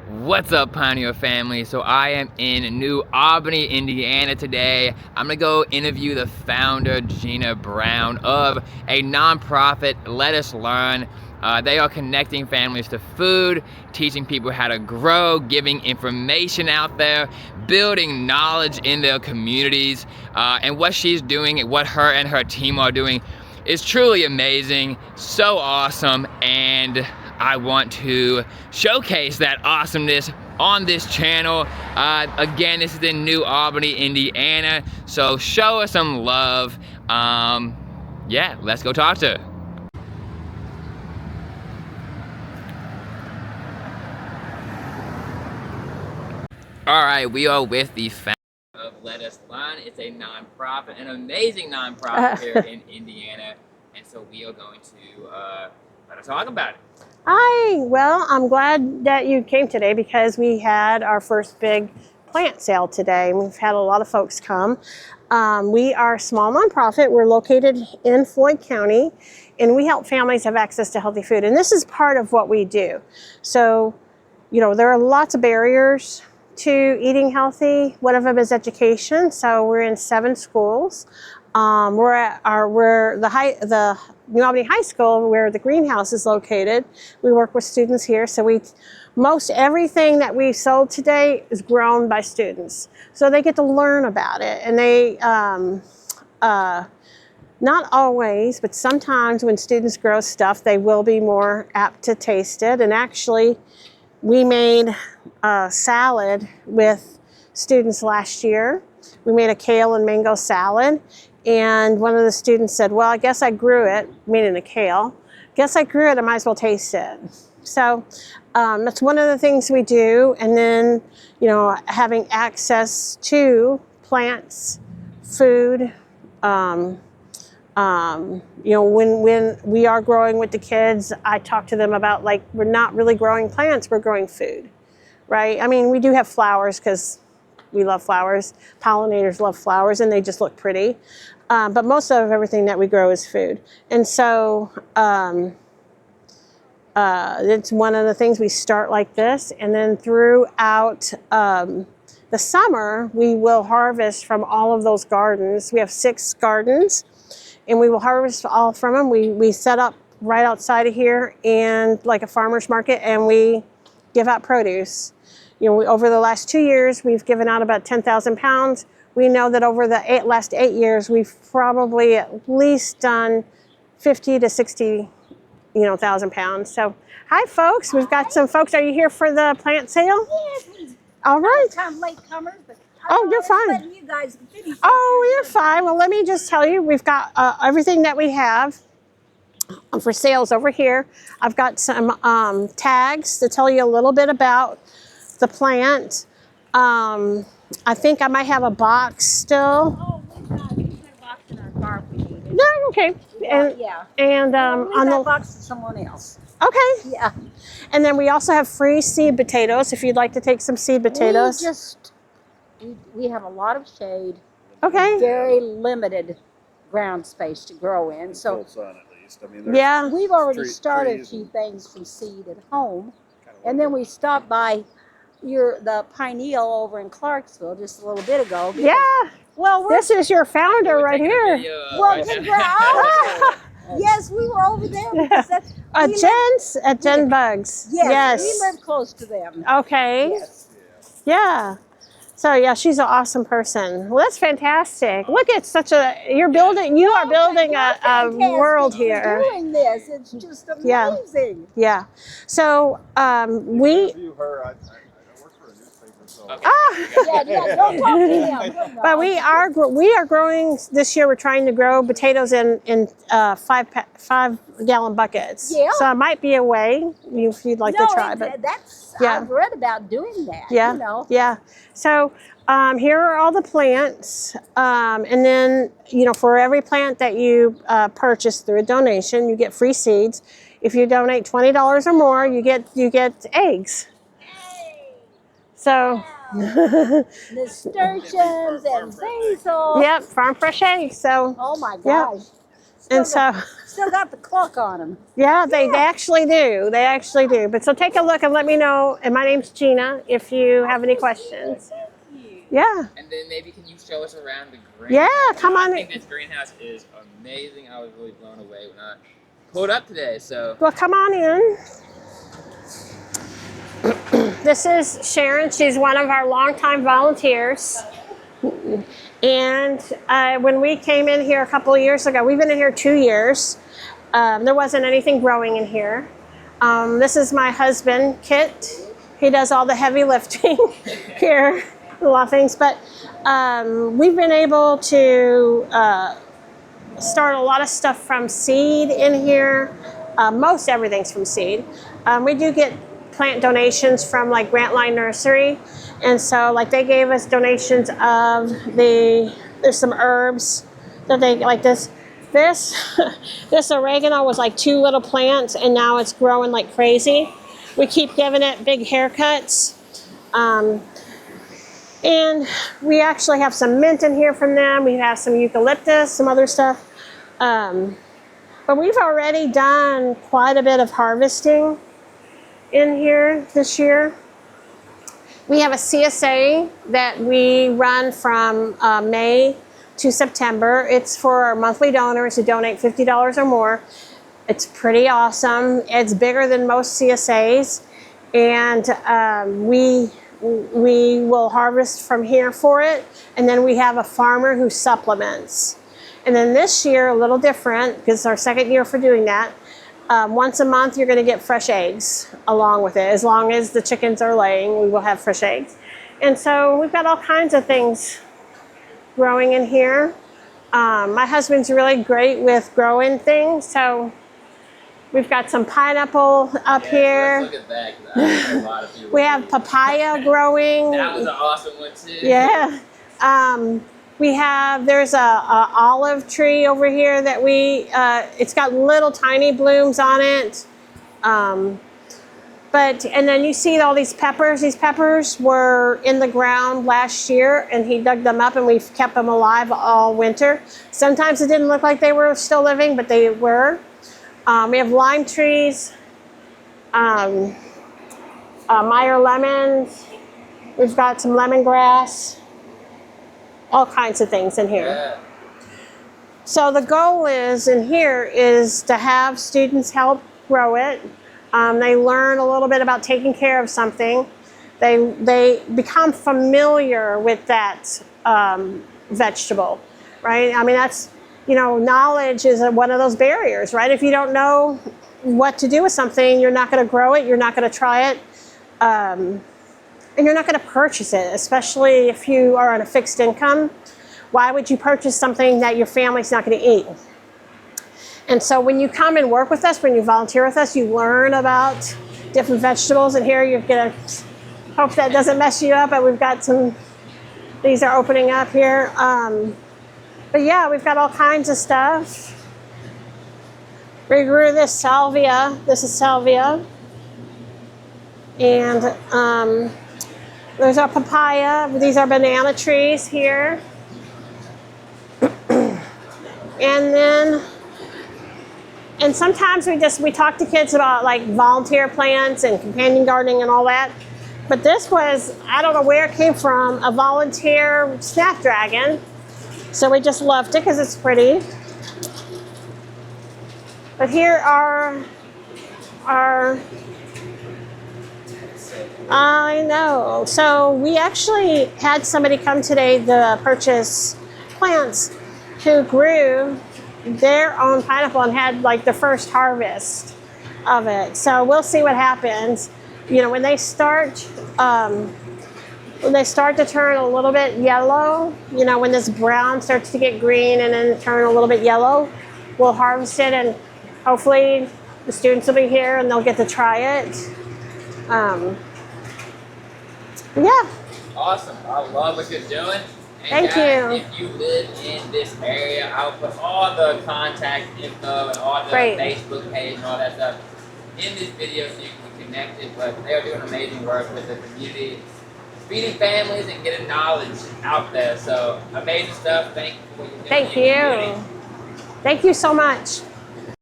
What's up, Pineal family? So I am in New Albany, Indiana today. I'm gonna go interview the founder, Gina Brown, of a nonprofit, Let Us Learn. They are connecting families to food, teaching people how to grow, giving information out there, building knowledge in their communities. And what she's doing, what her and her team are doing, is truly amazing, so awesome, and I want to showcase that awesomeness on this channel. Again, this is in New Albany, Indiana, so show us some love. Yeah, let's go talk to her. All right, we are with the founder of Let Us Learn. It's a nonprofit, an amazing nonprofit here in Indiana, and so we are going to let us talk about it. Hi, well, I'm glad that you came today because we had our first big plant sale today. We've had a lot of folks come. We are a small nonprofit. We're located in Floyd County, and we help families have access to healthy food. And this is part of what we do. So, you know, there are lots of barriers to eating healthy. One of them is education. So we're in 7 schools. We're the New Albany High School, where the greenhouse is located. We work with students here, so most everything that we sold today is grown by students. So they get to learn about it, and they, not always, but sometimes when students grow stuff, they will be more apt to taste it. And actually, we made a salad with students last year. We made a kale and mango salad. And one of the students said, well, I guess I grew it, meaning the kale. Guess I grew it, I might as well taste it. So that's one of the things we do. And then, you know, having access to plants, food. You know, when we are growing with the kids, I talk to them about, like, we're not really growing plants, we're growing food, right? I mean, we do have flowers because we love flowers. Pollinators love flowers, and they just look pretty. But most of everything that we grow is food. And so it's one of the things. We start like this, and then throughout the summer, we will harvest from all of those gardens. We have 6 gardens, and we will harvest all from them. We set up right outside of here, and like a farmer's market, and we give out produce. You know, over the last 2 years, we've given out about 10,000 pounds. We know that over the last 8 years, we've probably at least done 50 to 60, thousand pounds. So, hi, folks. We've got some folks. Are you here for the plant sale? Yes. All right. Kind of late comers, but you're fine. You guys finish. Oh, you're fine. Well, let me just tell you, we've got everything that we have for sales over here. I've got some tags to tell you a little bit about the plant. I think I might have a box still. Oh, we've got a box in our car if we need it. No, okay. Yeah. And Leave on that the box to someone else. okay. Yeah. And then we also have free seed potatoes if you'd like to take some seed potatoes. We have a lot of shade. Okay. Very limited ground space to grow in. So Sun at least. I mean, Yeah. we've already started a trees few and things from seed at home. kind of And then we stopped by the Pineal over in Clarksville just a little bit ago. Yeah. Well, This is your founder right here. Well, congrats. Yes, we were over there because that's At Jen Bugs. yes, we live close to them. Okay. Yes. Yeah. So yeah, she's an awesome person. Well, that's fantastic. Look at you are building a world here. Doing this, it's just amazing. Yeah. So we. interview her. I work for a newspaper, so Yeah, don't talk to him. But we are growing this year. We're trying to grow potatoes in 5-gallon buckets. Yeah. So it might be a way if you'd like to try. But yeah. I've read about doing that. yeah, You know. yeah. So here are all the plants, and then for every plant that you purchase through a donation, you get free seeds. If you donate $20 or more, you get eggs. Hey. So. Nasturtiums and basil. Yep, farm fresh eggs. So. Oh my Yeah. gosh. And so, Still got the clock on them. yeah, they actually do. They actually do. But so take a look and let me know. And my name's Gina if you have any questions. Yeah. And then maybe can you show us around the greenhouse? Yeah, come on. I think this greenhouse is amazing. I was really blown away when I pulled up today. So Well, come on in. This is Sharon. She's one of our longtime volunteers. And when we came in here a couple of years ago, we've been in here 2 years. There wasn't anything growing in here. This is my husband, Kit. He does all the heavy lifting here, a lot of things. But we've been able to start a lot of stuff from seed in here. Most everything's from seed. We do get plant donations from like Grantline Nursery. And so like they gave us donations of there's some herbs that they like this oregano was like 2 little plants and now it's growing like crazy. We keep giving it big haircuts. And we actually have some mint in here from them. We have some eucalyptus, some other stuff. But we've already done quite a bit of harvesting in here this year. We have a CSA that we run from May to September. It's for our monthly donors who donate $50 or more. It's pretty awesome. It's bigger than most CSAs. And we will harvest from here for it. And then we have a farmer who supplements. And then this year, a little different, because it's our second year for doing that. Once a month, you're going to get fresh eggs along with it. As long as the chickens are laying, we will have fresh eggs. And so we've got all kinds of things growing in here. My husband's really great with growing things. So we've got some pineapple up here. Let's look at that, 'cause I know a lot of people. We have papaya growing. That was an awesome one too. Yeah. There's a olive tree over here that it's got little tiny blooms on it. And then you see all these peppers. These peppers were in the ground last year and he dug them up and we've kept them alive all winter. Sometimes it didn't look like they were still living, but they were. We have lime trees, Meyer lemons. We've got some lemongrass. All kinds of things in here. Yeah. So the goal is in here is to have students help grow it. They learn a little bit about taking care of something. They become familiar with that vegetable, right? I mean, that's, knowledge is one of those barriers, right? If you don't know what to do with something, you're not going to grow it, you're not going to try it. And you're not going to purchase it, especially if you are on a fixed income. Why would you purchase something that your family's not going to eat? And so when you come and work with us, when you volunteer with us, you learn about different vegetables. And here you're going to hope that doesn't mess you up, but we've got these are opening up here. But yeah, we've got all kinds of stuff. We grew this salvia. This is salvia. And there's our papaya. These are banana trees here. And sometimes we talk to kids about like volunteer plants and companion gardening and all that. But this was, I don't know where it came from, a volunteer snapdragon. So we just loved it because it's pretty. But here are our I know. So we actually had somebody come today to purchase plants who grew their own pineapple and had like the first harvest of it. So we'll see what happens. When they start to turn a little bit yellow, when this brown starts to get green and then turn a little bit yellow, we'll harvest it and hopefully the students will be here and they'll get to try it. Yeah. Awesome. I love what you're doing. And Thank guys, you. If you live in this area, I'll put all the contact info and all the Great. Facebook page and all that stuff in this video so you can be connected. But they are doing amazing work with the community, feeding families and getting knowledge out there. So amazing stuff. Thank you for what you're doing. Thank in the you. community. Thank you so much.